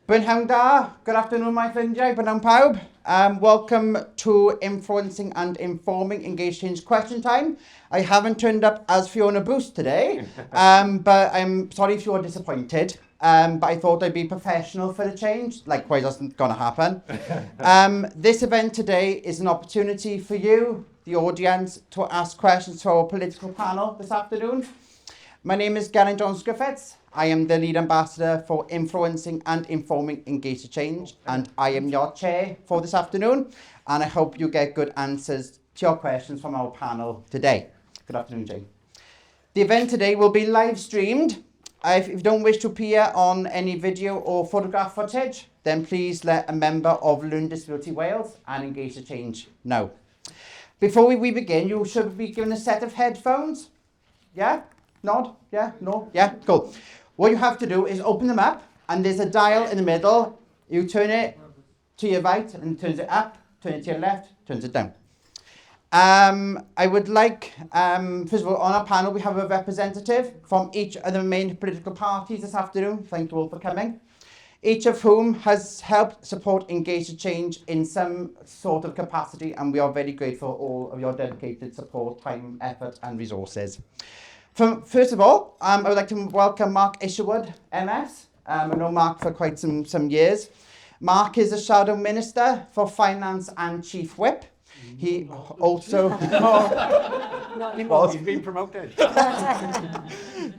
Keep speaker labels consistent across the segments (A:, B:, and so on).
A: Brynhawn da, good afternoon my ffrindiau, brynhawn pawb. Welcome to Influencing and Informing Engaged Change Question Time. I haven't turned up as Fiona Bruce today, but I'm sorry if you're disappointed. But I thought I'd be professional for the change, likewise that's not going to happen. This event today is an opportunity for you, the audience, to ask questions to our political panel this afternoon. My name is Geraint Jones-Griffiths. I am the lead ambassador for Influencing and Informing Engaged Change, and I am your chair for this afternoon. And I hope you get good answers to your questions from our panel today. Good afternoon, Jane. The event today will be live streamed. If you don't wish to appear on any video or photograph footage, then please let a member of Learning Disability Wales and Engaged Change know. Before we begin, you should be given a set of headphones. Yeah? Nod? Yeah? No? Yeah? Cool. What you have to do is open them up, and there's a dial in the middle. You turn it to your right, and it turns it up. Turn it to your left, turns it down. I would like, first of all, on our panel, we have a representative from each of the main political parties this afternoon. Thank you all for coming. Each of whom has helped support Engaged Change in some sort of capacity, and we are very grateful for all of your dedicated support, time, effort, and resources. First of all, I would like to welcome Mark Isherwood, MS. I know Mark for quite some years. Mark is a Shadow Minister for Finance and Chief Whip. He also...
B: Not anymore, he's been promoted.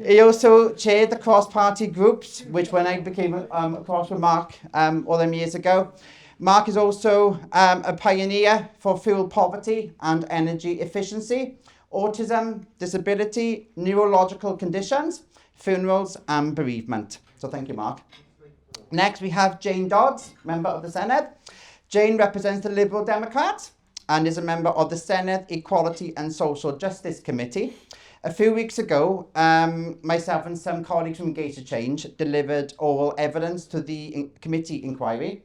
A: He also chaired the cross-party groups, which when I became across with Mark all them years ago. Mark is also a pioneer for fuel poverty and energy efficiency, autism, disability, neurological conditions, funerals and bereavement. So thank you, Mark. Next we have Jane Dodds, member of the Senedd. Jane represents the Liberal Democrats and is a member of the Senedd Equality and Social Justice Committee. A few weeks ago, myself and some colleagues from Engaged Change delivered oral evidence to the committee inquiry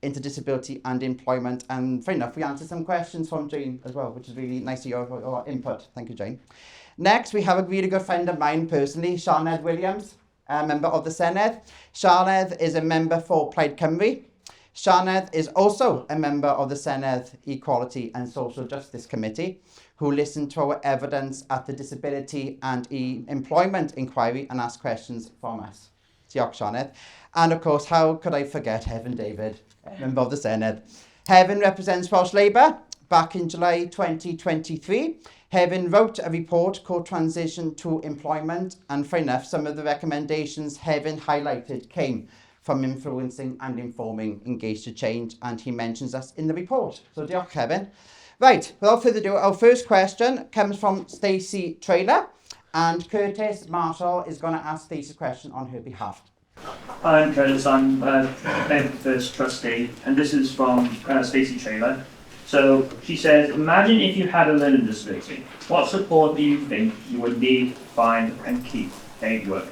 A: into disability and employment, and fair enough, we answered some questions from Jane as well, which is really nice of your input. Thank you, Jane. Next, we have a really good friend of mine personally, Sianed Williams, a member of the Senedd. Sianed is a member for Plaid Cymru. Sianed is also a member of the Senedd Equality and Social Justice Committee, who listened to our evidence at the Disability and Employment Inquiry and asked questions from us. Diolch, Sianed. And of course, how could I forget Hefin David, member of the Senedd. Hefin represents Welsh Labour. Back in July 2023, Hefin wrote a report called Transition to Employment, and fair enough, some of the recommendations Hefin highlighted came from Influencing and Informing Engaged Change, and he mentions us in the report. So diolch, Hefin. Right, without further ado, our first question comes from Stacey Traylor, and Curtis Marshall is going to ask Stacey's question on her behalf.
C: Hi, I'm Curtis. I'm the first trustee, and this is from Stacey Traylor. So she says, imagine if you had a learning disability. What support do you think you would need, find, and keep at work?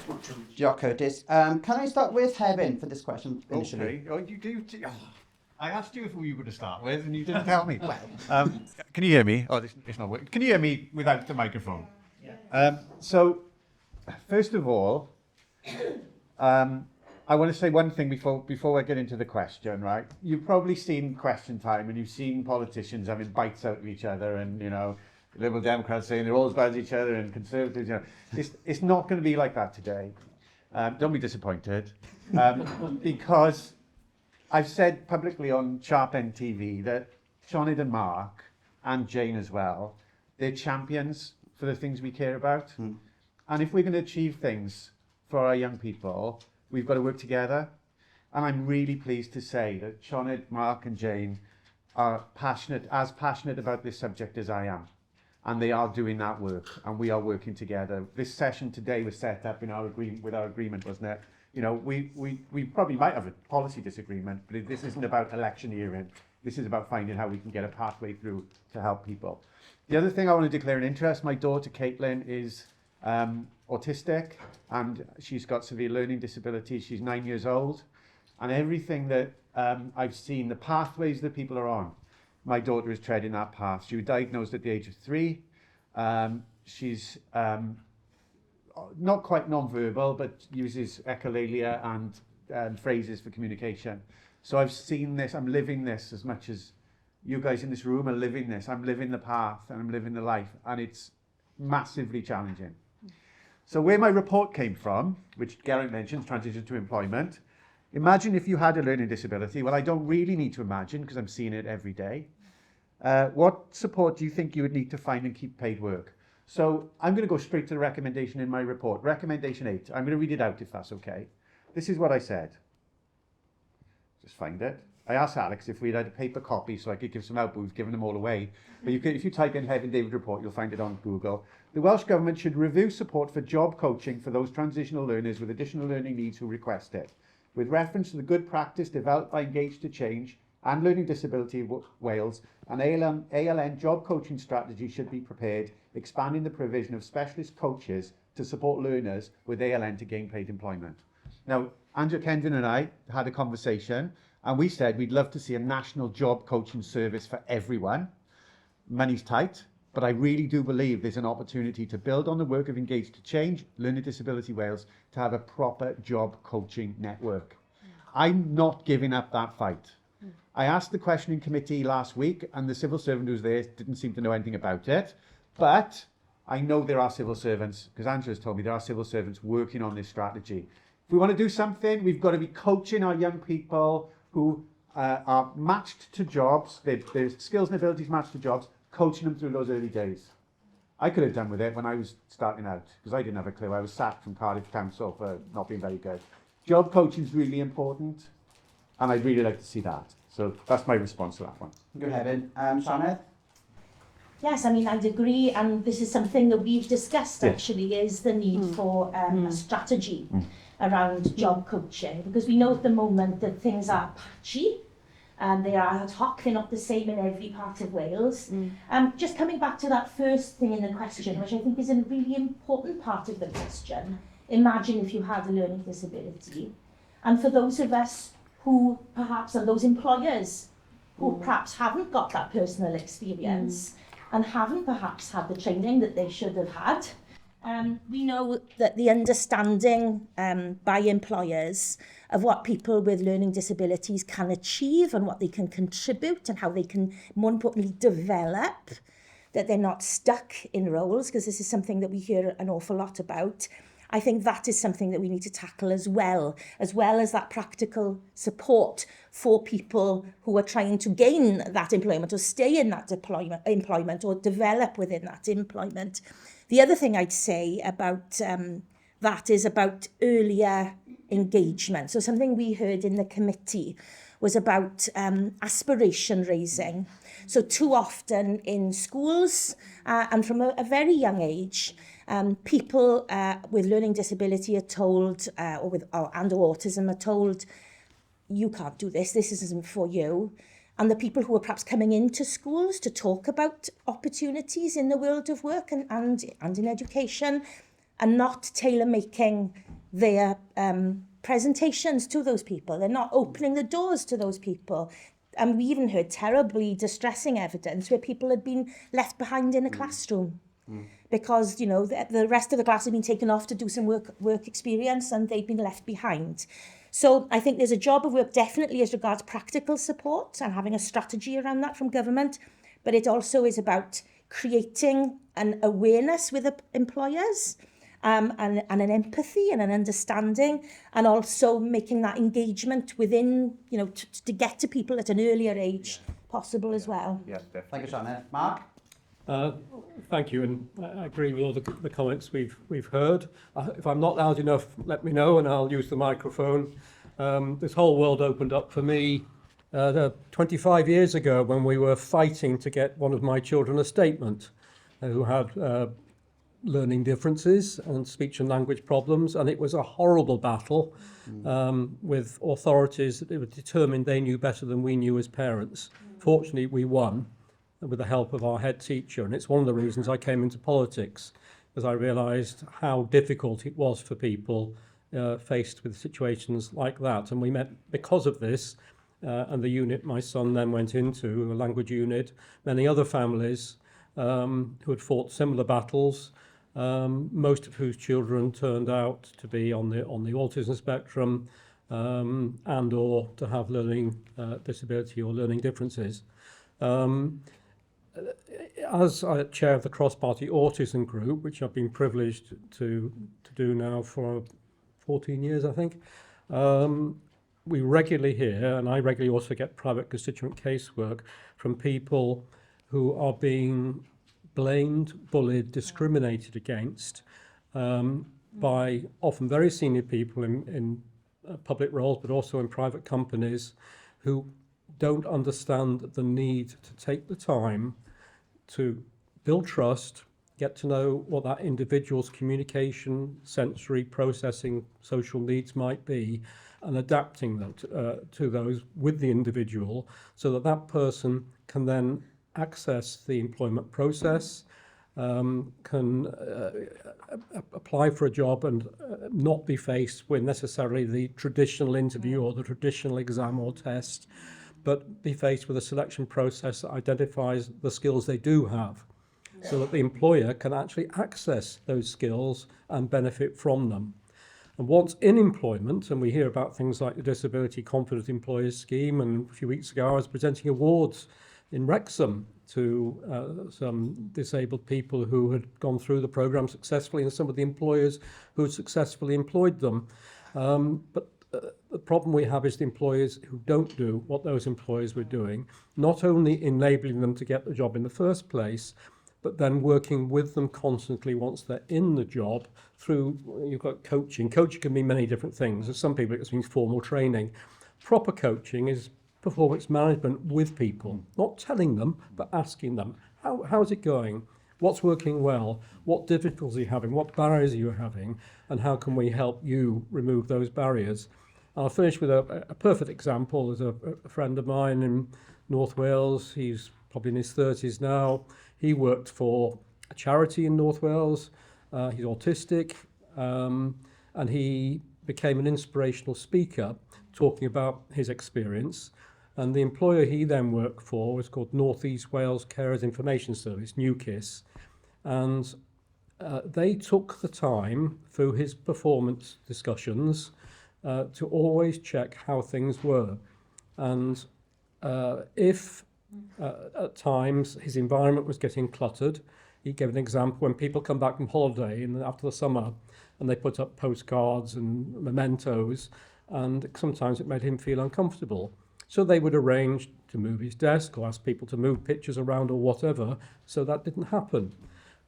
A: Diolch, Curtis. Can I start with Hefin for this question initially?
B: Okay. Oh, you do. I asked you if we were to start with, and you didn't tell me. Can you hear me? Oh, it's not working. Can you hear me without the microphone? Yeah. So, first of all, I want to say one thing before I get into the question, right? You've probably seen Question Time, and you've seen politicians having bites out of each other, and, you know, Liberal Democrats saying they're all as bad as each other, and Conservatives, you know. It's not going to be like that today. Don't be disappointed. Because I've said publicly on Sharp End TV that Sianed and Mark, and Jane as well, they're champions for the things we care about. And if we're going to achieve things for our young people, we've got to work together. And I'm really pleased to say that Sianed, Mark and Jane are as passionate about this subject as I am. And they are doing that work, and we are working together. This session today was set up in our agreement, wasn't it? You know, we probably might have a policy disagreement, but this isn't about electioneering. This is about finding how we can get a pathway through to help people. The other thing I want to declare an interest, my daughter Caitlin is autistic, and she's got severe learning disabilities. She's 9 years old, and everything that I've seen, the pathways that people are on, my daughter is treading that path. She was diagnosed at the age of 3. She's not quite non-verbal, but uses echolalia and phrases for communication. So I've seen this, I'm living this as much as you guys in this room are living this. I'm living the path and I'm living the life, and it's massively challenging. So where my report came from, which Geraint mentions, transition to employment, imagine if you had a learning disability. Well, I don't really need to imagine because I'm seeing it every day. What support do you think you would need to find and keep paid work? So I'm going to go straight to the recommendation in my report. Recommendation 8. I'm going to read it out if that's okay. This is what I said. Just find it. I asked Alex if we'd had a paper copy so I could give some help, but we've given them all away. But if you type in Hefin David report, you'll find it on Google. The Welsh Government should review support for job coaching for those transitional learners with additional learning needs who request it. With reference to the good practice developed by Engage to Change and Learning Disability Wales, an ALN job coaching strategy should be prepared, expanding the provision of specialist coaches to support learners with ALN to gain paid employment. Now, Andrew Kendon and I had a conversation, and we said we'd love to see a national job coaching service for everyone. Money's tight, but I really do believe there's an opportunity to build on the work of Engage to Change, Learning Disability Wales, to have a proper job coaching network. I'm not giving up that fight. I asked the question in committee last week, and the civil servant who was there didn't seem to know anything about it. But I know there are civil servants, because Andrew has told me there are civil servants working on this strategy. If we want to do something, we've got to be coaching our young people who are matched to jobs, their skills and abilities matched to jobs, coaching them through those early days. I could have done with it when I was starting out, because I didn't have a clue. I was sacked from Cardiff Council for not being very good. Job coaching is really important, and I'd really like to see that. So that's my response to that one.
A: Good, Hefin. Sianed?
D: Yes, I mean, I'd agree, and this is something that we've discussed actually, is the need for a strategy around job coaching, because we know at the moment that things are patchy, and they are ad hoc, they're not the same in every part of Wales. Just coming back to that first thing in the question, which I think is a really important part of the question, imagine if you had a learning disability. And for those of us who perhaps are those employers who perhaps haven't got that personal experience and haven't perhaps had the training that they should have had, we know that the understanding by employers of what people with learning disabilities can achieve and what they can contribute and how they can, more importantly, develop, that they're not stuck in roles, because this is something that we hear an awful lot about. I think that is something that we need to tackle as well as that practical support for people who are trying to gain that employment or stay in that employment or develop within that employment. The other thing I'd say about that is about earlier engagement. So something we heard in the committee was about aspiration raising. So too often in schools and from a very young age, people with learning disability are told, or autism are told, you can't do this, this isn't for you. And the people who are perhaps coming into schools to talk about opportunities in the world of work and in education are not tailor-making their presentations to those people. They're not opening the doors to those people. And we even heard terribly distressing evidence where people had been left behind in a classroom because, you know, the rest of the class had been taken off to do some work experience and they'd been left behind. So I think there's a job of work definitely as regards practical support and having a strategy around that from government, but it also is about creating an awareness with employers and an empathy and an understanding, and also making that engagement within, you know, to get to people at an earlier age possible as well.
B: Yeah, definitely.
A: Thank you, Sianed. Mark?
E: Thank you, and I agree with all the comments we've heard. If I'm not loud enough, let me know and I'll use the microphone. This whole world opened up for me 25 years ago when we were fighting to get one of my children a statement who had learning differences and speech and language problems, and it was a horrible battle with authorities that were determined they knew better than we knew as parents. Fortunately, we won with the help of our head teacher, and it's one of the reasons I came into politics, because I realised how difficult it was for people faced with situations like that. And we met, because of this, and the unit my son then went into, a language unit, many other families who had fought similar battles, most of whose children turned out to be on the autism spectrum, and or to have learning disability or learning differences. As chair of the cross-party autism group, which I've been privileged to do now for 14 years, I think, we regularly hear, and I regularly also get private constituent casework from people who are being blamed, bullied, discriminated against by often very senior people in public roles, but also in private companies, who don't understand the need to take the time to build trust, get to know what that individual's communication, sensory, processing, social needs might be, and adapting them to those with the individual, so that that person can then access the employment process, can apply for a job and not be faced with necessarily the traditional interview or the traditional exam or test, but be faced with a selection process that identifies the skills they do have, so that the employer can actually access those skills and benefit from them. And once in employment, and we hear about things like the Disability Confident Employers Scheme, and a few weeks ago I was presenting awards in Wrexham to some disabled people who had gone through the programme successfully, and some of the employers who had successfully employed them. But the problem we have is the employers who don't do what those employers were doing, not only enabling them to get the job in the first place, but then working with them constantly once they're in the job through, you've got coaching. Coaching can mean many different things. For some people it means formal training. Proper coaching is performance management with people, not telling them, but asking them, how's it going? What's working well? What difficulties are you having? What barriers are you having? And how can we help you remove those barriers? I'll finish with a perfect example. There's a friend of mine in North Wales. He's probably in his 30s now. He worked for a charity in North Wales. He's autistic, and he became an inspirational speaker talking about his experience. And the employer he then worked for was called North East Wales Carers Information Service, NewKIS. And they took the time through his performance discussions to always check how things were. And if at times his environment was getting cluttered, he gave an example when people come back from holiday after the summer and they put up postcards and mementos, and sometimes it made him feel uncomfortable. So they would arrange to move his desk or ask people to move pictures around or whatever, so that didn't happen.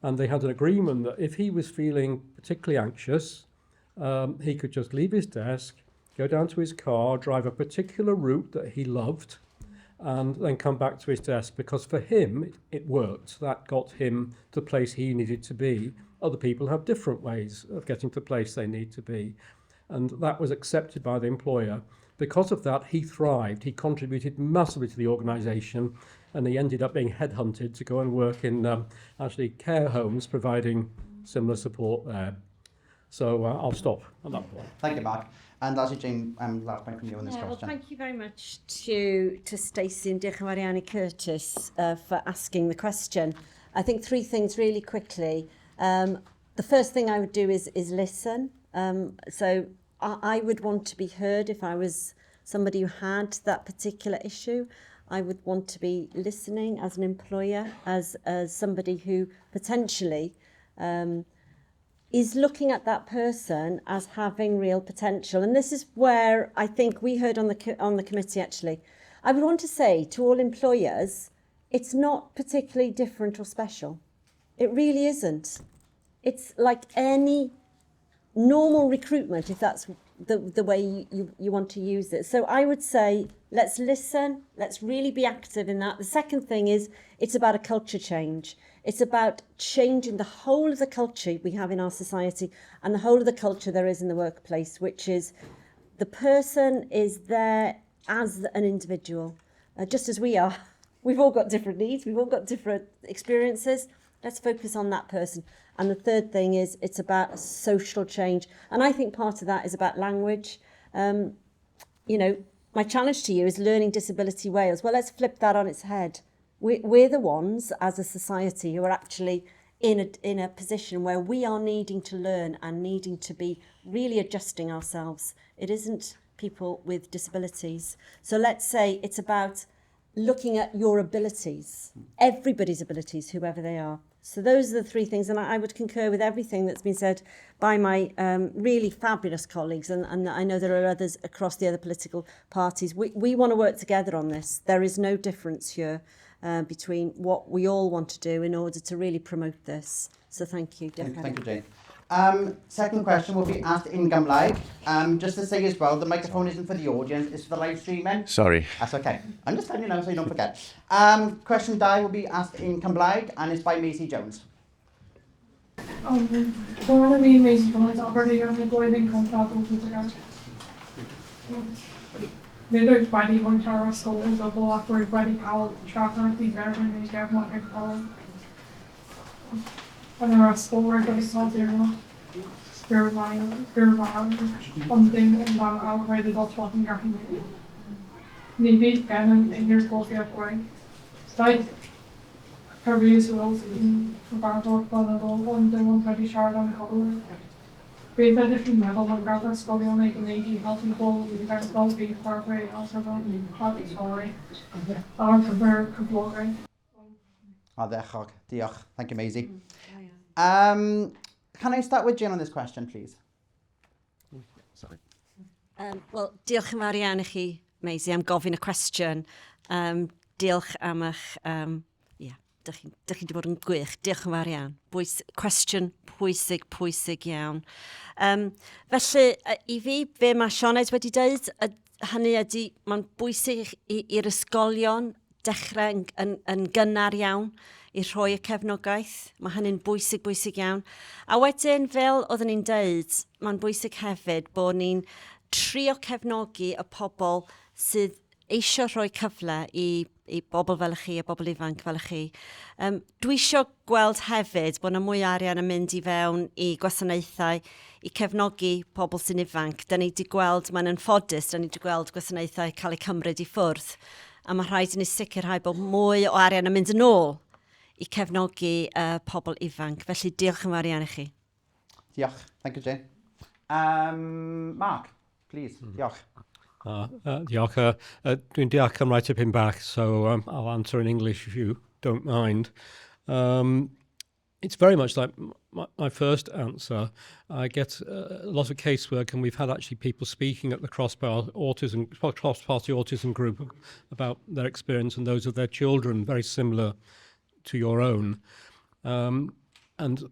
E: And they had an agreement that if he was feeling particularly anxious, he could just leave his desk, go down to his car, drive a particular route that he loved, and then come back to his desk, because for him it worked. That got him to the place he needed to be. Other people have different ways of getting to the place they need to be. And that was accepted by the employer. Because of that, he thrived. He contributed massively to the organisation, and he ended up being headhunted to go and work in actually care homes, providing similar support there. So I'll stop at that point.
A: Thank you, Mark. And lastly, Jane, last point from you on this
F: Well,
A: question.
F: thank you very much to Stacey and diolch yn fawr iawn i Curtis for asking the question. I think three things really quickly. The first thing I would do is listen. So I would want to be heard if I was somebody who had that particular issue. I would want to be listening as an employer, as somebody who potentially is looking at that person as having real potential. And this is where I think we heard on the committee actually. I would want to say to all employers, it's not particularly different or special. It really isn't. It's like any normal recruitment, if that's the way you want to use it. So I would say, let's listen, let's really be active in that. The second thing is, it's about a culture change. It's about changing the whole of the culture we have in our society and the whole of the culture there is in the workplace, which is the person is there as an individual, just as we are. We've all got different needs, we've all got different experiences. Let's focus on that person. And the third thing is, it's about a social change. And I think part of that is about language. You know, my challenge to you is Learning Disability Wales. Well, let's flip that on its head. We're the ones as a society who are actually in a position where we are needing to learn and needing to be really adjusting ourselves. It isn't people with disabilities. So let's say it's about looking at your abilities, everybody's abilities, whoever they are. So those are the three things, and I would concur with everything that's been said by my really fabulous colleagues, and I know there are others across the other political parties. We want to work together on this. There is no difference here between what we all want to do in order to really promote this. So thank you.
A: Thank you, Jane. Second question will be asked in Gymraeg. Just to say as well, the microphone isn't for the audience, it's for the live streaming.
B: Sorry.
A: That's okay. I'm just telling you now so you don't forget. Question 2 will be asked in Gymraeg and it's by Maisie Jones.
G: One of the amazing ones already on the boiling contact with the Neither body one tower soul is a block where body how traveler the garden is have one color. And there are school work of salt there. Spare mile, one thing and one outright the dot walking garden. Maybe canon in your coffee up way. Side careers rules in battle vulnerable one the one pretty shard on color. With a different metal of gather school on a lady healthy ball with that ball being far away also on hot sorry. Our prepared complory.
A: Diolch. Thank you, Maisie. Can I start with Jane on this question, please?
B: Sorry.
F: Wel, diolch yn fawr iawn i chi, Maisie, am gofyn y cwestiwn. Diolch am eich, dych chi wedi bod yn gwych. Diolch yn fawr iawn. Cwestiwn pwysig iawn. Felly, i fi, be mae Sioned wedi dweud, hynny ydy, mae'n bwysig i'r ysgolion dechrau yn gynnar iawn i rhoi y cefnogaeth. Mae hynny'n bwysig iawn. A wedyn, fel oedden ni'n dweud, mae'n bwysig hefyd bod ni'n trio cefnogi y pobl sydd eisiau rhoi cyfle i bobl fel chi, a bobl ifanc fel chi. Dwi eisiau gweld hefyd bod yna mwy arian yn mynd i fewn i gwasanaethau i cefnogi pobl sy'n ifanc. Da ni wedi gweld, mae'n anffodus, da ni wedi gweld gwasanaethau cael eu cymryd i ffwrdd. A mae rhaid i ni sicrhau bod mwy o arian yn mynd yn ôl i cefnogi pobl ifanc. Felly diolch yn fawr iawn i chi.
A: Diolch. Thank you, Jane. Mark, please. Diolch.
E: Diolch. Dwi'n deall Cymraeg tipyn bach, so I'll answer in English if you don't mind. It's very much like my first answer. I get a lot of casework, and we've had actually people speaking at the cross-party autism group about their experience and those of their children, very similar to your own. And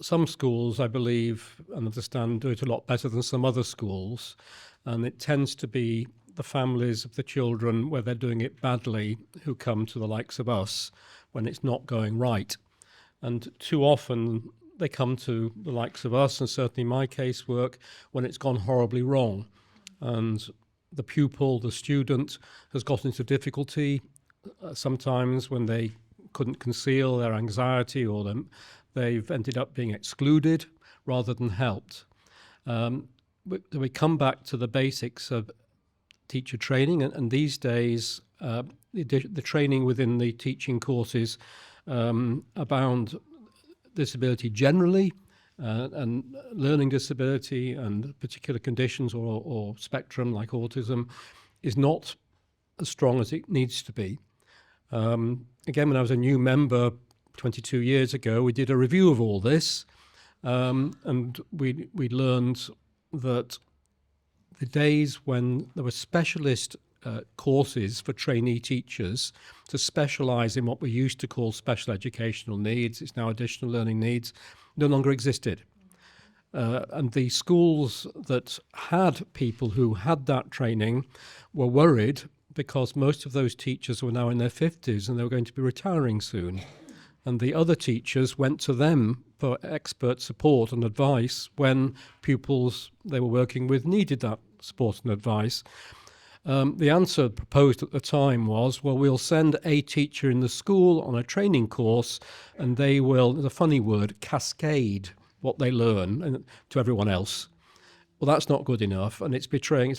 E: some schools, I believe, and understand, do it a lot better than some other schools. And it tends to be the families of the children where they're doing it badly who come to the likes of us when it's not going right. And too often they come to the likes of us, and certainly my casework, when it's gone horribly wrong. And the pupil, the student, has got into difficulty sometimes when they couldn't conceal their anxiety, or they've ended up being excluded rather than helped. We come back to the basics of teacher training, and these days the training within the teaching courses abound disability generally, and learning disability and particular conditions or spectrum like autism is not as strong as it needs to be. Again, when I was a new member 22 years ago, we did a review of all this, and we learned that the days when there were specialist courses for trainee teachers to specialise in what we used to call special educational needs, it's now additional learning needs, no longer existed. And the schools that had people who had that training were worried because most of those teachers were now in their 50s and they were going to be retiring soon. And the other teachers went to them for expert support and advice when pupils they were working with needed that support and advice. The answer proposed at the time was, well, we'll send a teacher in the school on a training course and they will, the funny word, cascade what they learn to everyone else. Well, that's not good enough, and it's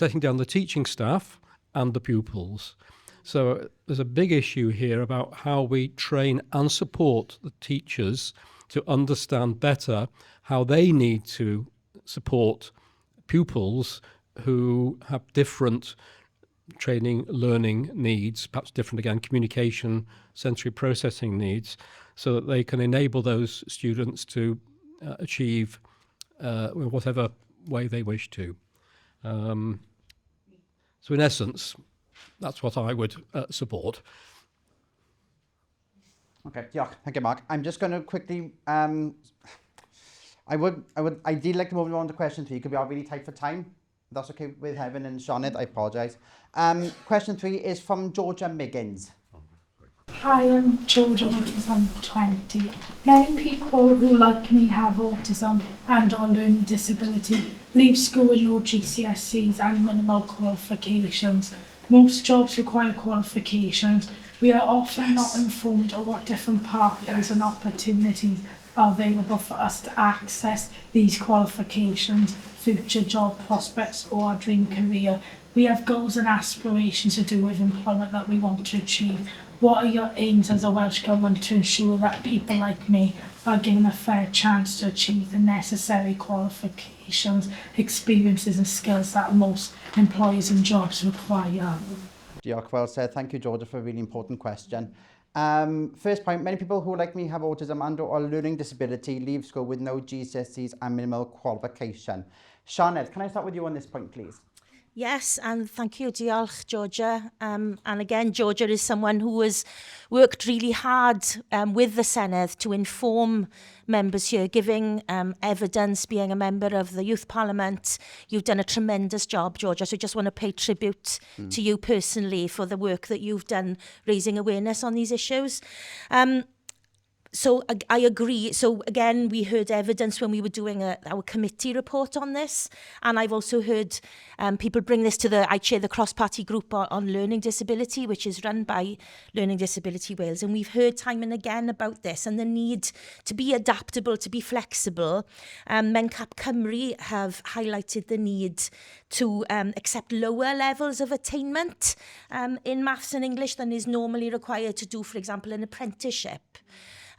E: letting down the teaching staff and the pupils. So there's a big issue here about how we train and support the teachers to understand better how they need to support pupils who have different training, learning needs, perhaps different again, communication, sensory processing needs, so that they can enable those students to achieve whatever way they wish to. So in essence, that's what I would support.
A: Okay, diolch. Thank you, Mark. I'm just going to quickly, I would ideally like to move on to question 3, because we are really tight for time. If that's okay with Heaven and Sioned, I apologise. Question 3 is from Georgia Miggins.
G: Hi, I'm Georgia Miggins, I'm 20. Many people who, like me, have autism and or learning disability leave school with no GCSEs and minimal qualifications. Most jobs require qualifications. We are often not informed of what different pathways and opportunities are available for us to access these qualifications, future job prospects or our dream career. We have goals and aspirations to do with employment that we want to achieve. What are your aims as a Welsh Government to ensure that people like me are given a fair chance to achieve the necessary qualifications, experiences and skills that most employers and jobs require?
A: Diolch, well said. Thank you, Georgia, for a really important question. First point, many people who, like me, have autism and or learning disability leave school with no GCSEs and minimal qualification. Sioned, can I start with you on this point, please?
D: Yes, and thank you, diolch, Georgia. And again, Georgia is someone who has worked really hard with the Senedd to inform members here, giving evidence, being a member of the Youth Parliament. You've done a tremendous job, Georgia, so I just want to pay tribute to you personally for the work that you've done raising awareness on these issues. So I agree. So again, we heard evidence when we were doing our committee report on this. And I've also heard people bring this to I chair the cross-party group on learning disability, which is run by Learning Disability Wales. And we've heard time and again about this and the need to be adaptable, to be flexible. Mencap Cymru have highlighted the need to accept lower levels of attainment in maths and English than is normally required to do, for example, an apprenticeship.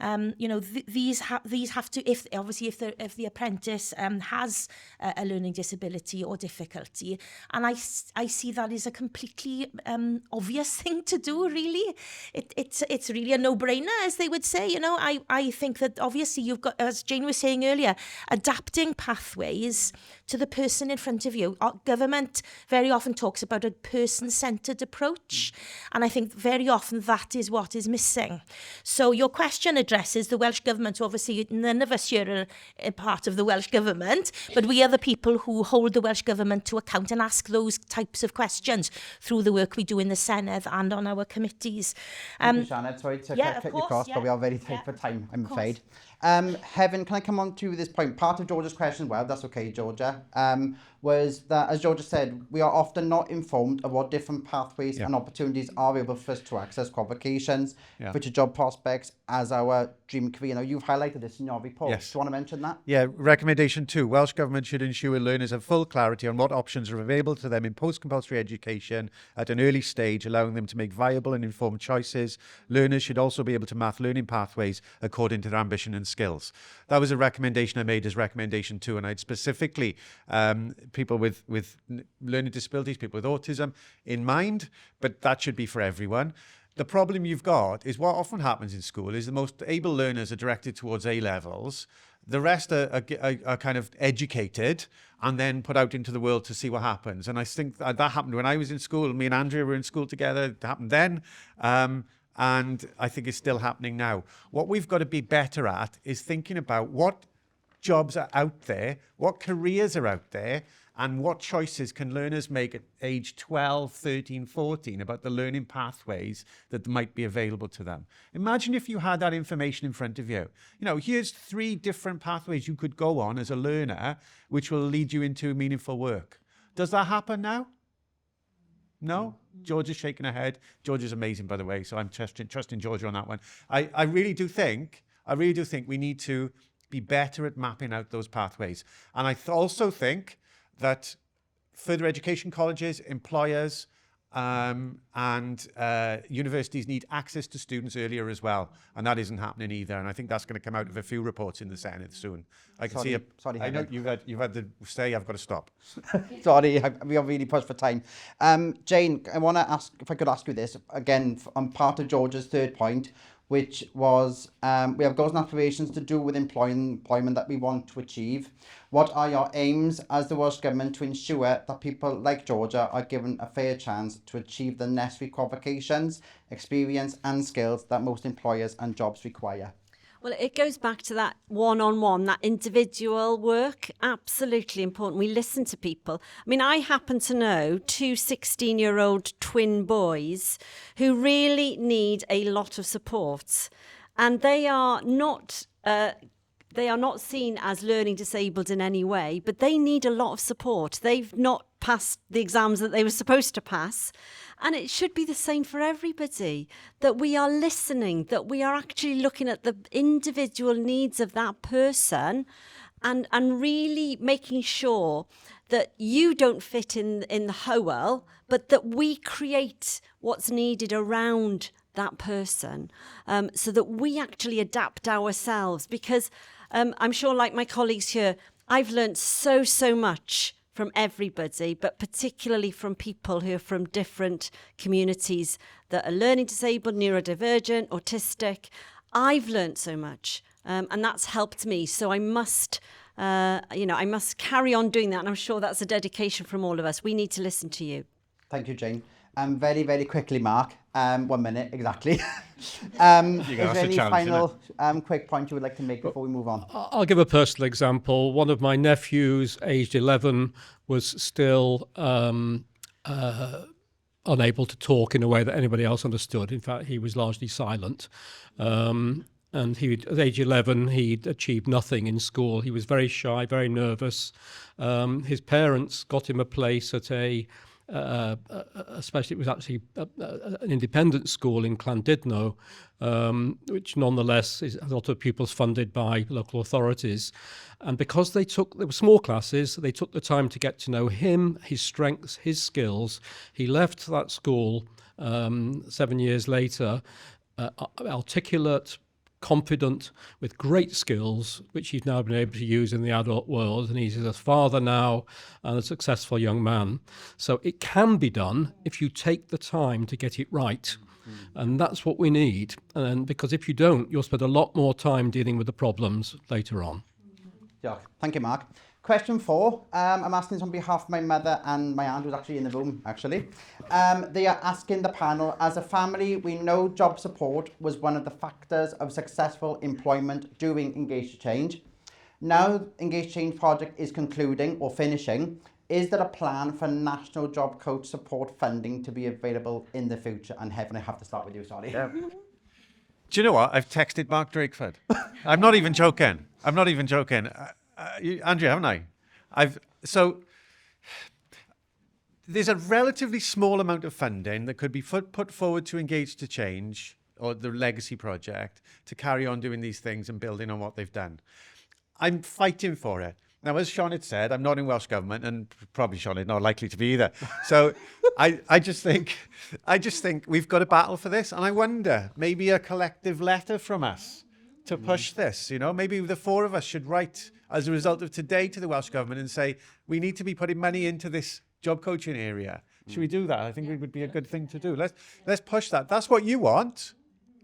D: These have to, if the apprentice has a learning disability or difficulty, and I see that as a completely obvious thing to do. Really, it's really a no-brainer, as they would say. I think that obviously you've got, as Jane was saying earlier, adapting pathways to the person in front of you. Our government very often talks about a person-centred approach, and I think very often that is what is missing. So your question addresses the Welsh Government. Obviously, none of us here are a part of the Welsh Government, but we are the people who hold the Welsh Government to account and ask those types of questions through the work we do in the Senedd and on our committees.
A: Thank you, Sioned. Sorry to cut you across, but we are very tight for time, I'm afraid. Heaven, can I come on to this point? Part of Georgia's question, well, that's okay, Georgia, was that, as Georgia said, we are often not informed of what different pathways and opportunities are available for us to access qualifications, future job prospects as our dream career. Now, you've highlighted this in your report.
B: Yes.
A: Do you want to mention that?
B: Yeah, recommendation 2. Welsh Government should ensure learners have full clarity on what options are available to them in post-compulsory education at an early stage, allowing them to make viable and informed choices. Learners should also be able to map learning pathways according to their ambition and skills. That was a recommendation I made as recommendation 2, and I'd specifically people with learning disabilities, people with autism in mind, but that should be for everyone. The problem you've got is what often happens in school is the most able learners are directed towards A levels. The rest are kind of educated and then put out into the world to see what happens. And I think that happened when I was in school. Me and Andrea were in school together. It happened then. And I think it's still happening now. What we've got to be better at is thinking about what jobs are out there, what careers are out there, and what choices can learners make at age 12, 13, 14 about the learning pathways that might be available to them. Imagine if you had that information in front of you. Here's 3 different pathways you could go on as a learner, which will lead you into meaningful work. Does that happen now? No? Georgia's shaking her head. Georgia's amazing, by the way, so I'm trusting Georgia on that one. I really do think we need to be better at mapping out those pathways. And I also think that further education colleges, employers,
H: and universities need access to students earlier as well, and that isn't happening either. And I think that's going to come out of a few reports in the Senate soon. I can see.
A: Sorry,
H: I know
A: Helen.
H: you've had to say. I've got to stop.
A: Sorry, we are really pushed for time. Jane, I want to ask if I could ask you this again on part of George's third point, which was we have goals and aspirations to do with employment that we want to achieve. What are your aims as the Welsh Government to ensure that people like Georgia are given a fair chance to achieve the necessary qualifications, experience and skills that most employers and jobs require?
F: Well, it goes back to that one-on-one, that individual work, absolutely important. We listen to people. I mean, I happen to know 2 16-year-old twin boys who really need a lot of support. And they are not seen as learning disabled in any way, but they need a lot of support. They've not passed the exams that they were supposed to pass. And it should be the same for everybody, that we are listening, that we are actually looking at the individual needs of that person and really making sure that you don't fit in the whole, but that we create what's needed around that person so that we actually adapt ourselves. Because I'm sure, like my colleagues here, I've learned so much from everybody, but particularly from people who are from different communities that are learning disabled, neurodivergent, autistic. I've learned so much, and that's helped me. So I must, I must carry on doing that, and I'm sure that's a dedication from all of us. We need to listen to you.
A: Thank you, Jane. Very, very quickly, Mark. 1 minute, exactly. Is there any final quick point you would like to make before we move on?
E: I'll give a personal example. One of my nephews, aged 11, was still unable to talk in a way that anybody else understood. In fact, he was largely silent. And at age 11, he'd achieved nothing in school. He was very shy, very nervous. His parents got him a place at especially it was actually an independent school in Llandudno, which nonetheless has a lot of pupils funded by local authorities. And because they were small classes, they took the time to get to know him, his strengths, his skills. He left that school 7 years later, articulate, confident, with great skills, which he's now been able to use in the adult world. And he's a father now and a successful young man. So it can be done if you take the time to get it right. And that's what we need. And because if you don't, you'll spend a lot more time dealing with the problems later on.
A: Yeah, thank you, Mark. Question 4. I'm asking this on behalf of my mother and my aunt, who's actually in the room, actually. They are asking the panel, as a family, we know job support was one of the factors of successful employment during Engage to Change. Now Engage to Change project is concluding or finishing. Is there a plan for national job coach support funding to be available in the future? And Heaven, I have to start with you, sorry.
H: Yeah. Do you know what? I've texted Mark Drakeford. I'm not even joking. Andrea, haven't I? So there's a relatively small amount of funding that could be put forward to Engage to Change or the Legacy Project to carry on doing these things and building on what they've done. I'm fighting for it. Now, as Sean had said, I'm not in Welsh Government, and probably Sean is not likely to be either. So I just think we've got to battle for this. And I wonder, maybe a collective letter from us to push this, maybe the 4 of us should write as a result of today to the Welsh Government and say, we need to be putting money into this job coaching area. Should we do that? I think it would be a good thing to do. Let's push that. That's what you want.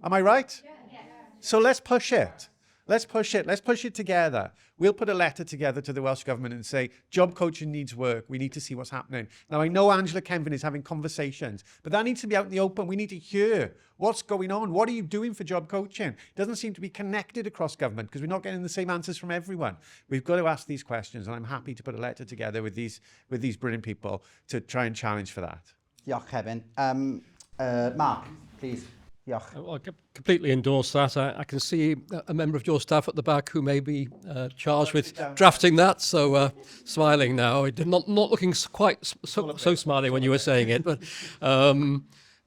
H: Am I right? Yeah. So let's push it. Let's push it together. We'll put a letter together to the Welsh Government and say, job coaching needs work. We need to see what's happening. Now, I know Angela Kenfin is having conversations, but that needs to be out in the open. We need to hear what's going on. What are you doing for job coaching? It doesn't seem to be connected across government because we're not getting the same answers from everyone. We've got to ask these questions, and I'm happy to put a letter together with these brilliant people to try and challenge for that.
A: Diolch, Kevin. Mark, please. Yeah.
E: Well, I completely endorse that. I can see a member of your staff at the back who may be charged with drafting that. So smiling now, not looking quite so smiling when you were saying it. But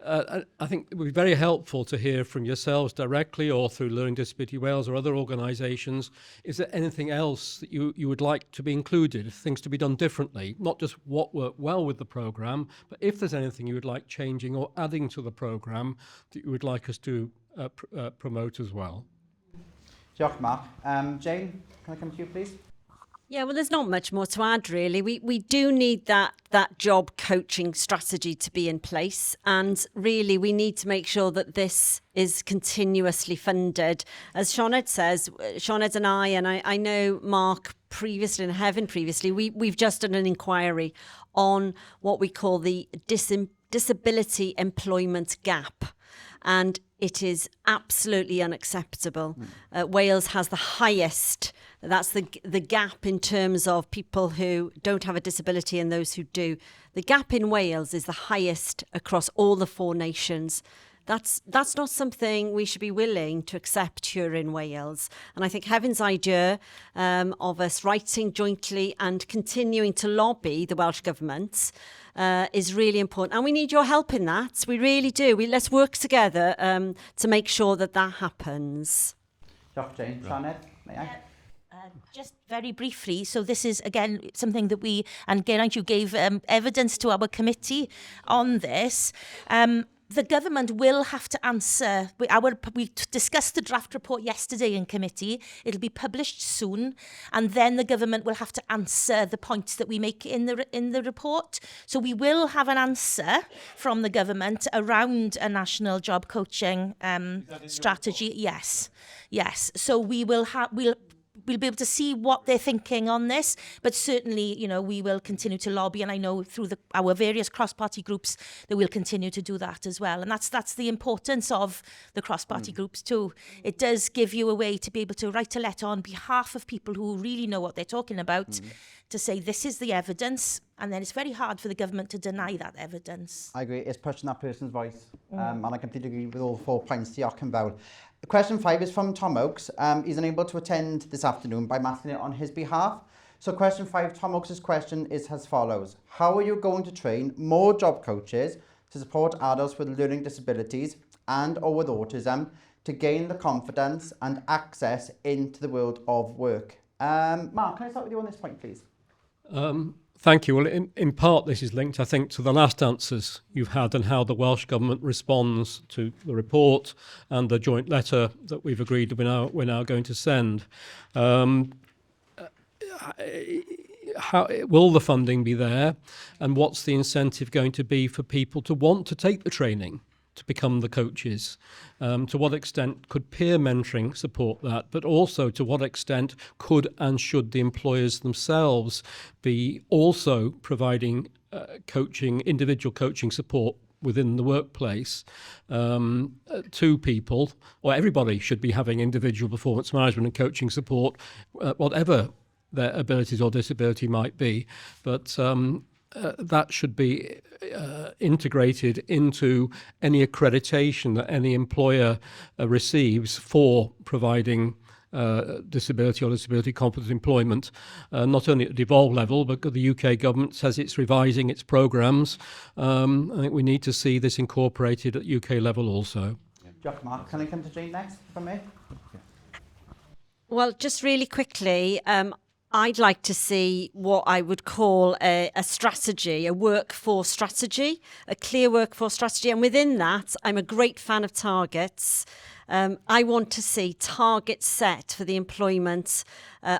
E: I think it would be very helpful to hear from yourselves directly or through Learning Disability Wales or other organisations. Is there anything else that you would like to be included, things to be done differently? Not just what worked well with the programme, but if there's anything you would like changing or adding to the programme that you would like us to promote as well.
A: Diolch, Mark. Jane, can I come to you, please?
F: Yeah, well, there's not much more to add, really. We do need that job coaching strategy to be in place. And really, we need to make sure that this is continuously funded. As Sioned says, Sioned and I know Mark previously and Heaven previously, we've just done an inquiry on what we call the disability employment gap. And it is absolutely unacceptable. Wales has the highest, that's the gap in terms of people who don't have a disability and those who do. The gap in Wales is the highest across all the 4 nations. That's not something we should be willing to accept here in Wales. And I think Heaven's idea of us writing jointly and continuing to lobby the Welsh Government is really important. And we need your help in that. We really do. Let's work together to make sure that happens.
A: Diolch, Jane. Sioned, may I?
D: Just very briefly, so this is again something that we, and Geraint, you gave evidence to our committee on this. The government will have to answer. We discussed the draft report yesterday in committee. It'll be published soon, and then the government will have to answer the points that we make in the report. So we will have an answer from the government around a national job coaching strategy. Yes. So we'll be able to see what they're thinking on this, but certainly, we will continue to lobby, and I know through our various cross-party groups that we'll continue to do that as well. And that's the importance of the cross-party groups too. It does give you a way to be able to write a letter on behalf of people who really know what they're talking about, to say this is the evidence, and then it's very hard for the government to deny that evidence.
A: I agree. It's pushing that person's voice, and I completely agree with all 4 points. Diolch yn fawr. Question 5 is from Tom Oakes. He's unable to attend this afternoon, but I'm asking it on his behalf. So question 5, Tom Oakes' question is as follows. How are you going to train more job coaches to support adults with learning disabilities and or with autism to gain the confidence and access into the world of work? Mark, can I start with you on this point, please?
E: Thank you. Well, in part, this is linked, I think, to the last answers you've had and how the Welsh Government responds to the report and the joint letter that we've agreed that we're now going to send. How will the funding be there, and what's the incentive going to be for people to want to take the training to become the coaches? To what extent could peer mentoring support that, but also to what extent could and should the employers themselves be also providing individual coaching support within the workplace to people, or everybody should be having individual performance management and coaching support, whatever their abilities or disability might be. But that should be integrated into any accreditation that any employer receives for providing disability or disability competent employment, not only at the devolved level, but the UK government says it's revising its programmes. I think we need to see this incorporated at UK level also.
A: Diolch, Mark. Can I come to Jane next, if I may?
F: Well, just really quickly, I'd like to see what I would call a strategy, a workforce strategy, a clear workforce strategy. And within that, I'm a great fan of targets. I want to see targets set for the employment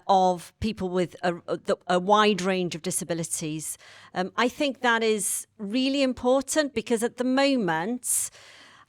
F: of people with a wide range of disabilities. I think that is really important because at the moment,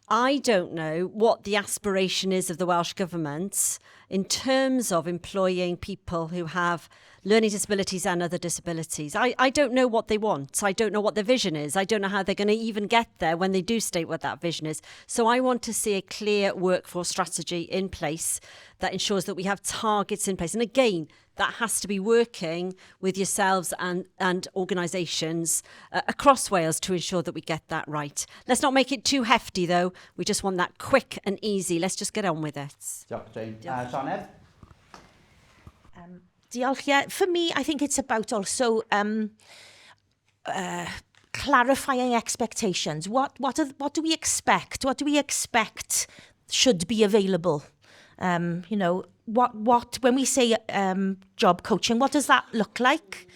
F: I don't know what the aspiration is of the Welsh Government in terms of employing people who have learning disabilities and other disabilities. I don't know what they want. I don't know what their vision is. I don't know how they're going to even get there when they do state what that vision is. So I want to see a clear workforce strategy in place that ensures that we have targets in place. And again, that has to be working with yourselves and organisations across Wales to ensure that we get that right. Let's not make it too hefty, though. We just want that quick and easy. Let's just get on with it.
A: Diolch, Jane. Sioned?
D: Diolch. Yeah, for me, I think it's about also clarifying expectations. What do we expect? What do we expect should be available? You know, what when we say job coaching, what does that look like?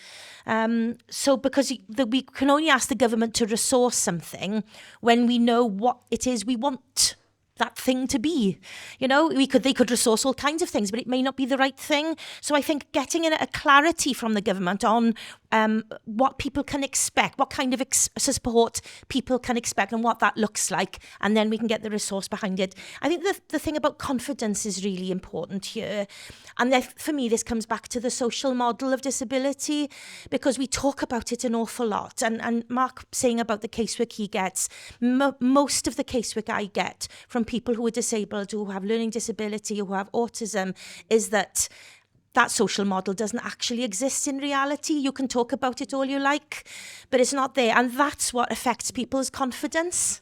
D: So because we can only ask the government to resource something when we know what it is we want that thing to be. You know, they could resource all kinds of things, but it may not be the right thing. So I think getting a clarity from the government on what people can expect, what kind of support people can expect and what that looks like, and then we can get the resource behind it. I think the thing about confidence is really important here. And for me, this comes back to the social model of disability, because we talk about it an awful lot. And Mark saying about the casework he gets, most of the casework I get from people who are disabled, who have learning disability, who have autism, is that social model doesn't actually exist in reality. You can talk about it all you like, but it's not there. And that's what affects people's confidence,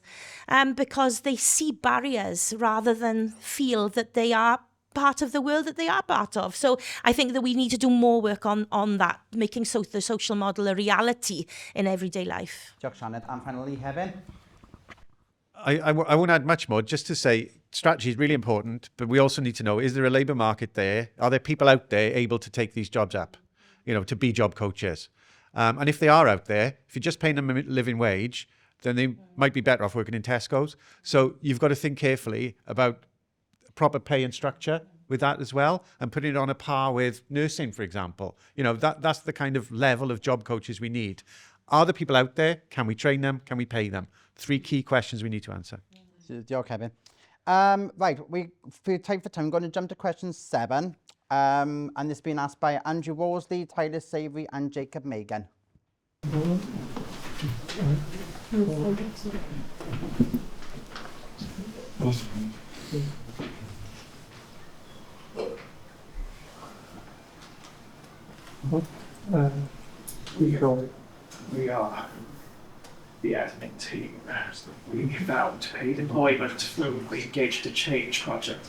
D: because they see barriers rather than feel that they are part of the world that they are part of. So I think that we need to do more work on that, making the social model a reality in everyday life.
A: Diolch, Sianed. And finally, Hefin.
H: I won't add much more, just to say strategy is really important, but we also need to know, is there a labour market there? Are there people out there able to take these jobs up, you know, to be job coaches? And if they are out there, if you're just paying them a living wage, then they might be better off working in Tesco's. So you've got to think carefully about proper pay and structure with that as well, and putting it on a par with nursing, for example. You know, that's the kind of level of job coaches we need. Are the people out there? Can we train them? Can we pay them? 3 key questions we need to answer.
A: Diolch, Hefin. Right, for time, I'm going to jump to question 7. And it's been asked by Andrew Worsley, Tyler Savory, and Jacob Megan.
I: We are the admin team. We found paid employment through the Engage to Change project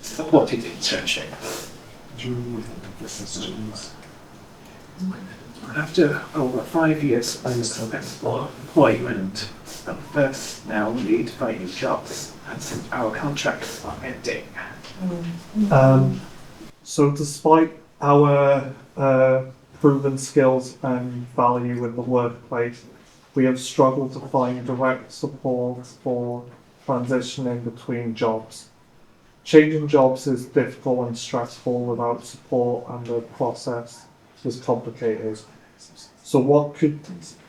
I: supported internship. After over 5 years of employment, now we need to find new jobs, and our contracts are ending.
G: So despite our proven skills and value in the workplace, we have struggled to find direct support for transitioning between jobs. Changing jobs is difficult and stressful without support, and the process is complicated. So what could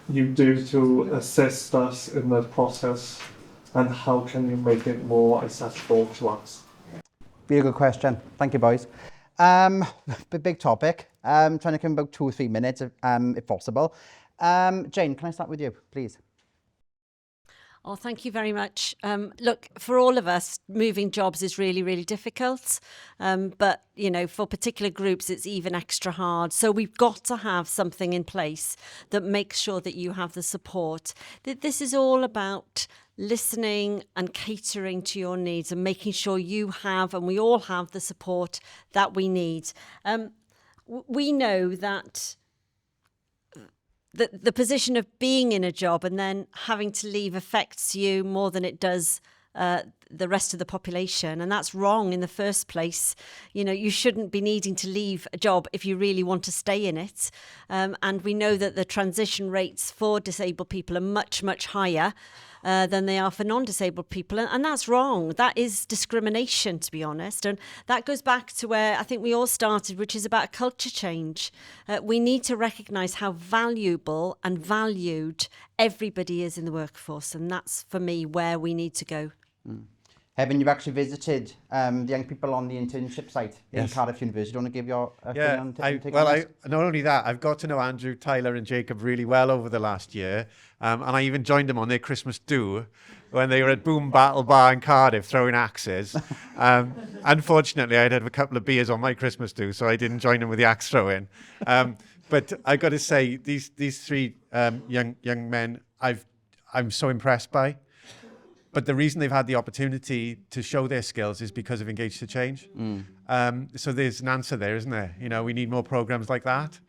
G: you do to assist us in the process, and how can you make it more accessible to us?
A: Really good question. Thank you, boys. Big topic. Trying to come about 2 or 3 minutes, if possible. Jane, can I start with you, please?
F: Oh, thank you very much. Look, for all of us, moving jobs is really, really difficult. But, you know, for particular groups, it's even extra hard. So we've got to have something in place that makes sure that you have the support. This is all about listening and catering to your needs and making sure you have, and we all have, the support that we need. We know that the position of being in a job and then having to leave affects you more than it does the rest of the population, and that's wrong in the first place. You know, you shouldn't be needing to leave a job if you really want to stay in it. And we know that the transition rates for disabled people are much, much higher than they are for non-disabled people. And that's wrong. That is discrimination, to be honest. And that goes back to where I think we all started, which is about culture change. We need to recognise how valuable and valued everybody is in the workforce. And that's, for me, where we need to go.
A: Hefin, you've actually visited the young people on the internship site in Cardiff University. Do you want to give your opinion on
H: not only that, I've got to know Andrew, Tyler and Jacob really well over the last year. And I even joined them on their Christmas do when they were at Boom Battle Bar in Cardiff throwing axes. Unfortunately, I'd had a couple of beers on my Christmas do, so I didn't join them with the axe throwing. But I've got to say, these 3 young men, I'm so impressed by. But the reason they've had the opportunity to show their skills is because of Engage to Change. So there's an answer there, isn't there? You know, we need more programs like that.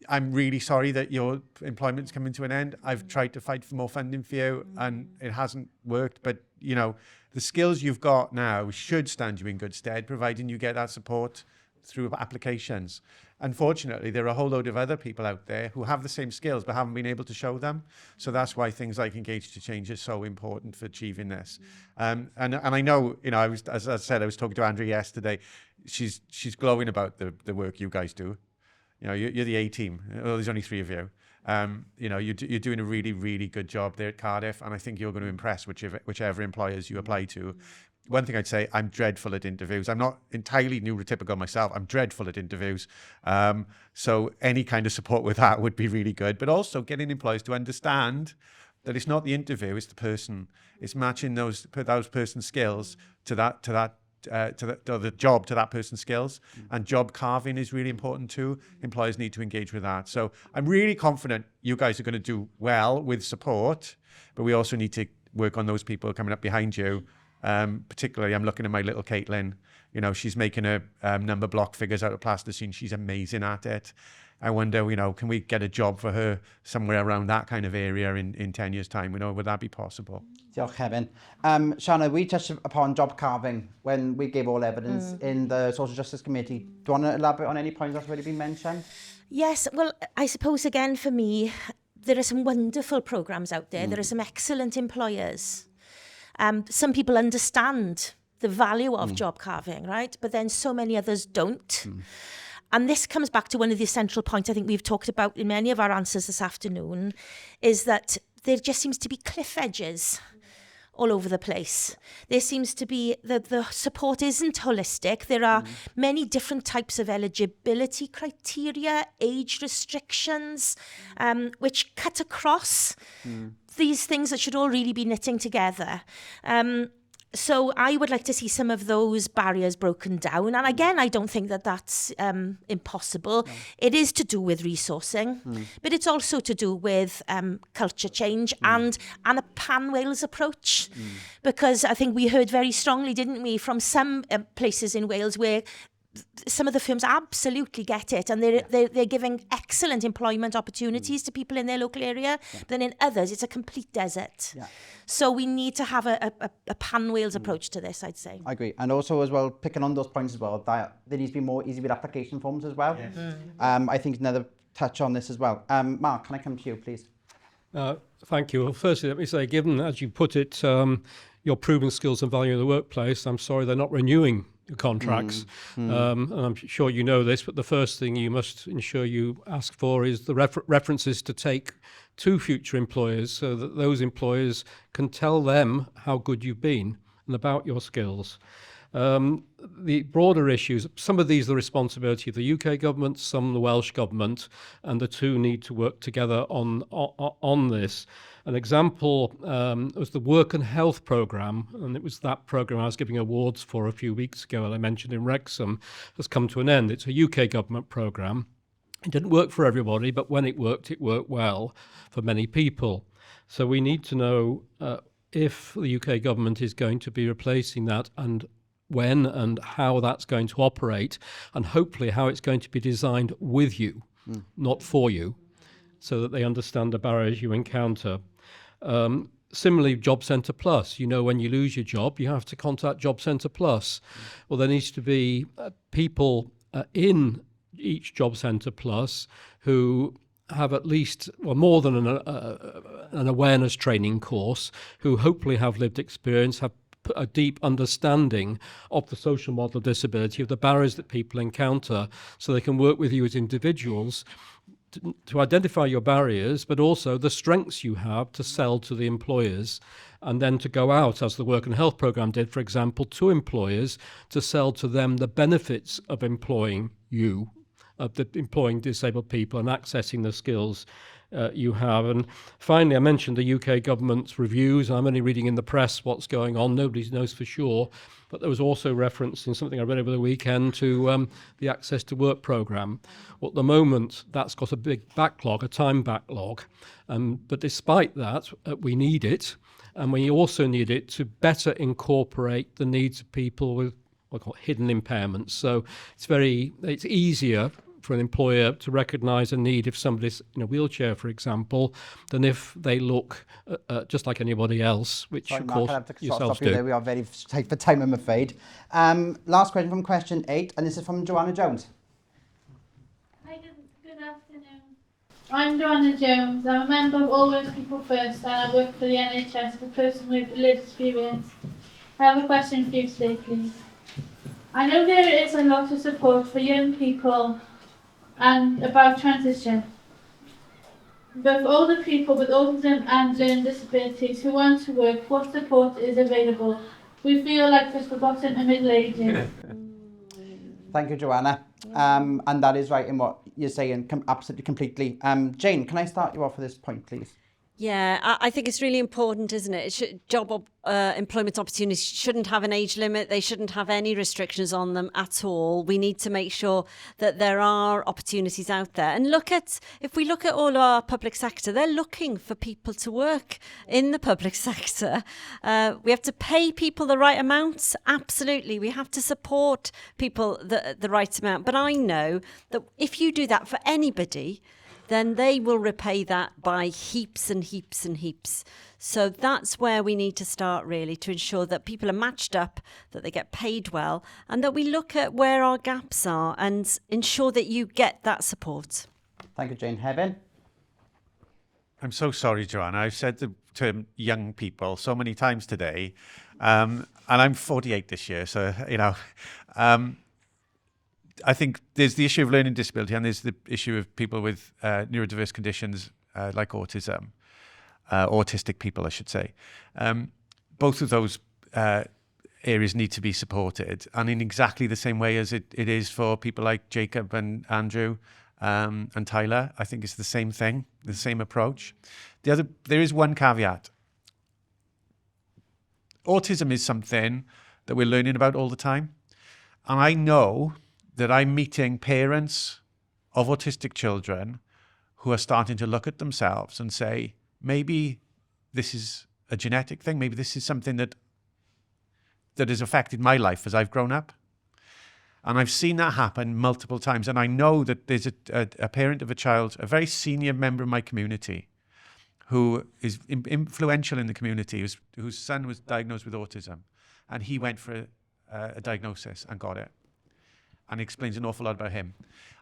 H: I'm really sorry that your employment's coming to an end. I've tried to fight for more funding for you and it hasn't worked. But, you know, the skills you've got now should stand you in good stead, providing you get that support through applications. Unfortunately, there are a whole load of other people out there who have the same skills but haven't been able to show them. So that's why things like Engage to Change is so important for achieving this. And I know, you know, as I said, I was talking to Andrea yesterday. She's glowing about the work you guys do. You know, you're the A team. Well, there's only 3 of you. You know, you're doing a really, really good job there at Cardiff, and I think you're going to impress whichever employers you apply to. One thing I'd say, I'm dreadful at interviews. I'm not entirely neurotypical myself. I'm dreadful at interviews. So any kind of support with that would be really good. But also getting employers to understand that it's not the interview, it's the person. It's matching those person's skills to the job to that person's skills. And job carving is really important too. Employers need to engage with that. So I'm really confident you guys are going to do well with support, but we also need to work on those people coming up behind you. Particularly, I'm looking at my little Caitlin. You know, she's making her number block figures out of plasticine. She's amazing at it. I wonder, you know, can we get a job for her somewhere around that kind of area in 10 years' time? You know, would that be possible?
A: Diolch, Kevin. Shanna, we touched upon job carving when we gave all evidence in the Social Justice Committee. Do you want to elaborate on any points that's already been mentioned?
D: Yes, well, I suppose again for me, there are some wonderful programmes out there. There are some excellent employers. Some people understand the value of job carving, right? But then so many others don't. And this comes back to one of the essential points I think we've talked about in many of our answers this afternoon, is that there just seems to be cliff edges all over the place. There seems to be, the support isn't holistic. There are many different types of eligibility criteria, age restrictions, which cut across these things that should all really be knitting together. So I would like to see some of those barriers broken down. And again, I don't think that that's impossible. No. It is to do with resourcing, but it's also to do with culture change and a pan-Wales approach. Because I think we heard very strongly, didn't we, from some places in Wales where some of the firms absolutely get it and they're giving excellent employment opportunities to people in their local area. But then in others, it's a complete desert. So we need to have a pan-Wales approach to this, I'd say.
A: I agree. And also as well, picking on those points as well, that there needs to be more easy with application forms as well. I think another touch on this as well. Mark, can I come to you, please?
E: Thank you. Well, firstly, let me say, given, as you put it, your proven skills and value in the workplace, I'm sorry they're not renewing your contracts. And I'm sure you know this, but the first thing you must ensure you ask for is the references to take to future employers so that those employers can tell them how good you've been and about your skills. The broader issues, some of these are the responsibility of the UK government, some the Welsh government, and the two need to work together on this. An example was the Work and Health programme, and it was that programme I was giving awards for a few weeks ago, and I mentioned in Wrexham, has come to an end. It's a UK government programme. It didn't work for everybody, but when it worked well for many people. So we need to know if the UK government is going to be replacing that and when and how that's going to operate, and hopefully how it's going to be designed with you, not for you, so that they understand the barriers you encounter. Similarly, Job Centre Plus, you know, when you lose your job, you have to contact Job Centre Plus. Well, there needs to be people in each Job Centre Plus who have at least, well, more than an awareness training course, who hopefully have lived experience, have a deep understanding of the social model of disability, of the barriers that people encounter, so they can work with you as individuals to identify your barriers, but also the strengths you have to sell to the employers, and then to go out, as the Work and Health programme did, for example, to employers to sell to them the benefits of employing you, of employing disabled people and accessing the skills you have. And finally, I mentioned the UK government's reviews. I'm only reading in the press what's going on. Nobody knows for sure. But there was also reference in something I read over the weekend to the Access to Work programme. Well, at the moment, that's got a big backlog, a time backlog. But despite that, we need it. And we also need it to better incorporate the needs of people with what I call hidden impairments. So it's easier for an employer to recognise a need if somebody's in a wheelchair, for example, than if they look just like anybody else, which
A: Sorry,
E: of
A: Mark,
E: course
A: I'll have to
E: yourselves
A: stop you there.
E: do.
A: We are very tight for time, I'm afraid. Last question from question 8, and this is from Joanna Jones.
J: Hi, good afternoon. I'm Joanna Jones. I'm a member of Always People First and I work for the NHS as a person with lived experience. I have a question for you today, please. I know there is a lot of support for young people and about transition. But for older people with autism and learning disabilities who want to work, what support is available? We feel like we're forgotten and middle-aged.
A: Thank you, Joanna. And that is right in what you're saying, absolutely, completely. Jane, can I start you off with this point, please?
F: Yeah, I think it's really important, isn't it? Employment opportunities shouldn't have an age limit. They shouldn't have any restrictions on them at all. We need to make sure that there are opportunities out there. And if we look at all our public sector, they're looking for people to work in the public sector. We have to pay people the right amounts. Absolutely. We have to support people the right amount. But I know that if you do that for anybody, then they will repay that by heaps and heaps and heaps. So that's where we need to start, really, to ensure that people are matched up, that they get paid well, and that we look at where our gaps are and ensure that you get that support.
A: Thank you, Jane. Heaven?
H: I'm so sorry, Joanna. I've said the term young people so many times today, and I'm 48 this year, so, I think there's the issue of learning disability and there's the issue of people with neurodiverse conditions like autism, autistic people, I should say. Both of those areas need to be supported, and in exactly the same way as it is for people like Jacob and Andrew and Tyler. I think it's the same thing, the same approach. There is one caveat. Autism is something that we're learning about all the time, and I know that I'm meeting parents of autistic children who are starting to look at themselves and say, maybe this is a genetic thing, maybe this is something that has affected my life as I've grown up. And I've seen that happen multiple times. And I know that there's a parent of a child, a very senior member of my community, who is influential in the community, whose son was diagnosed with autism. And he went for a diagnosis and got it. And it explains an awful lot about him.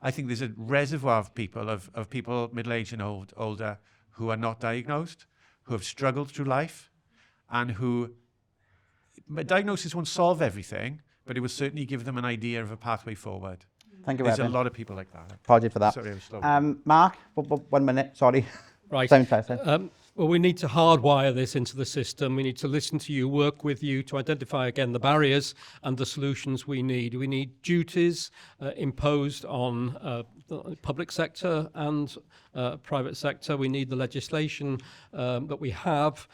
H: I think there's a reservoir of people, of people middle-aged and older, who are not diagnosed, who have struggled through life, and who a diagnosis won't solve everything, but it will certainly give them an idea of a pathway forward.
A: Thank you,
H: There's
A: Evan.
H: a lot of people like that.
A: Apologies for that.
H: Sorry, I was slow.
A: Mark, 1 minute, sorry.
E: Right.
A: Same person.
E: Well, we need to hardwire this into the system. We need to listen to you, work with you to identify, again, the barriers and the solutions we need. We need duties imposed on the public sector and private sector. We need the legislation that we have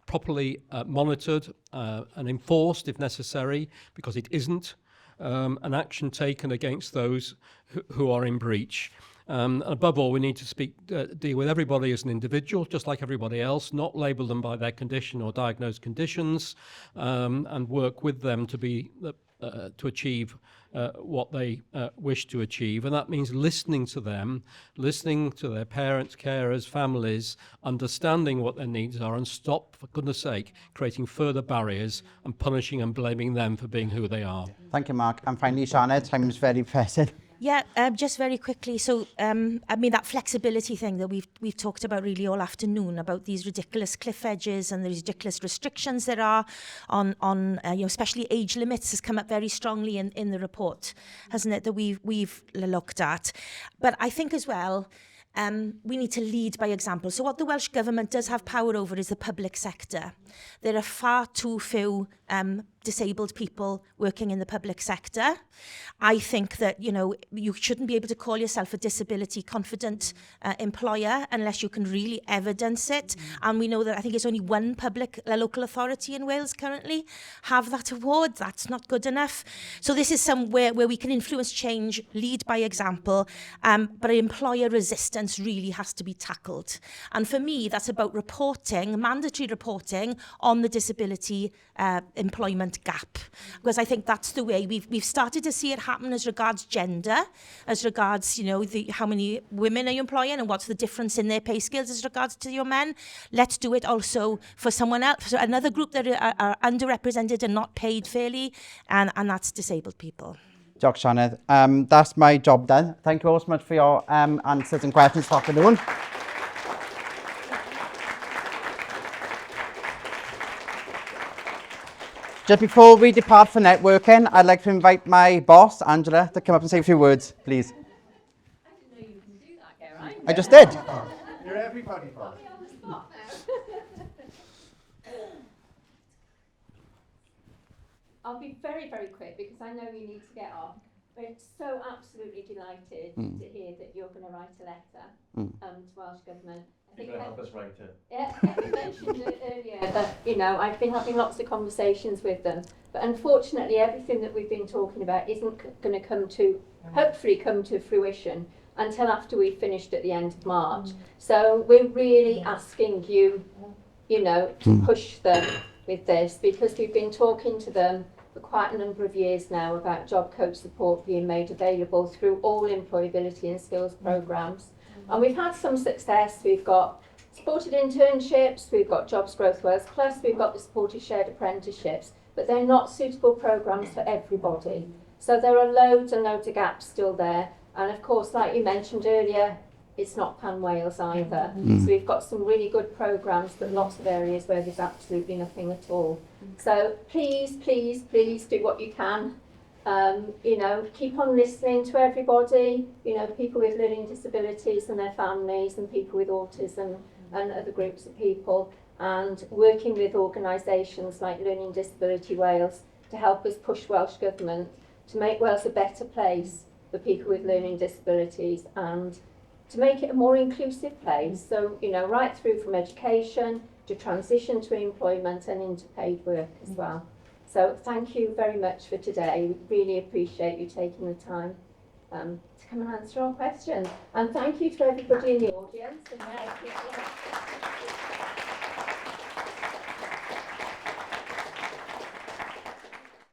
E: properly monitored and enforced if necessary, because it isn't, and action taken against those who are in breach. Above all, we need to deal with everybody as an individual, just like everybody else, not label them by their condition or diagnosed conditions, and work with them to achieve what they wish to achieve. And that means listening to them, listening to their parents, carers, families, understanding what their needs are, and stop, for goodness sake, creating further barriers and punishing and blaming them for being who they are.
A: Thank you, Mark. And finally, Shana, time is very pressing.
D: Yeah, just very quickly. So, that flexibility thing that we've talked about really all afternoon, about these ridiculous cliff edges and the ridiculous restrictions there are on especially age limits has come up very strongly in the report, hasn't it? That we've looked at, but I think as well. We need to lead by example. So what the Welsh Government does have power over is the public sector. There are far too few disabled people working in the public sector. I think that, you shouldn't be able to call yourself a disability confident employer unless you can really evidence it. And we know that I think it's only one local authority in Wales currently have that award. That's not good enough. So this is somewhere where we can influence change, lead by example, but employer resistance really has to be tackled. And for me, that's about reporting, mandatory reporting on the disability employment gap, because I think that's the way we've started to see it happen as regards gender, as regards, you know, how many women are you employing and what's the difference in their pay scales as regards to your men. Let's do it also for someone else, for another group that are underrepresented and not paid fairly, and that's disabled people.
A: Diolch, Sianed. That's my job done. Thank you all so much for your answers and questions this afternoon. Just before we depart for networking, I'd like to invite my boss, Angela, to come up and say a few words, please.
K: I didn't know you can do that, Geraint.
A: I just did.
B: You're everybody, boss.
K: I'll be very, very quick because I know you need to get off. We're so absolutely delighted to hear that you're going to write a letter to Welsh Government. I think
B: help us write it.
K: Yeah, I mentioned it earlier that, you know, I've been having lots of conversations with them, but unfortunately everything that we've been talking about isn't going to hopefully come to fruition until after we've finished at the end of March. So we're really asking you, you know, to push them with this, because we've been talking to them for quite a number of years now about job coach support being made available through all employability and skills programmes. And we've had some success. We've got supported internships, we've got Jobs Growth Wales Plus, we've got the supported shared apprenticeships, but they're not suitable programmes for everybody. So there are loads and loads of gaps still there. And of course, like you mentioned earlier, it's not Pan Wales either. So we've got some really good programmes, but lots of areas where there's absolutely nothing at all. So please, please, please do what you can. You know, keep on listening to everybody, you know, people with learning disabilities and their families, and people with autism and other groups of people, and working with organisations like Learning Disability Wales to help us push Welsh Government to make Wales a better place for people with learning disabilities and to make it a more inclusive place. So, you know, right through from education to transition to employment and into paid work as well. So thank you very much for today. We really appreciate you taking the time to come and answer our questions. And thank you to everybody in the audience.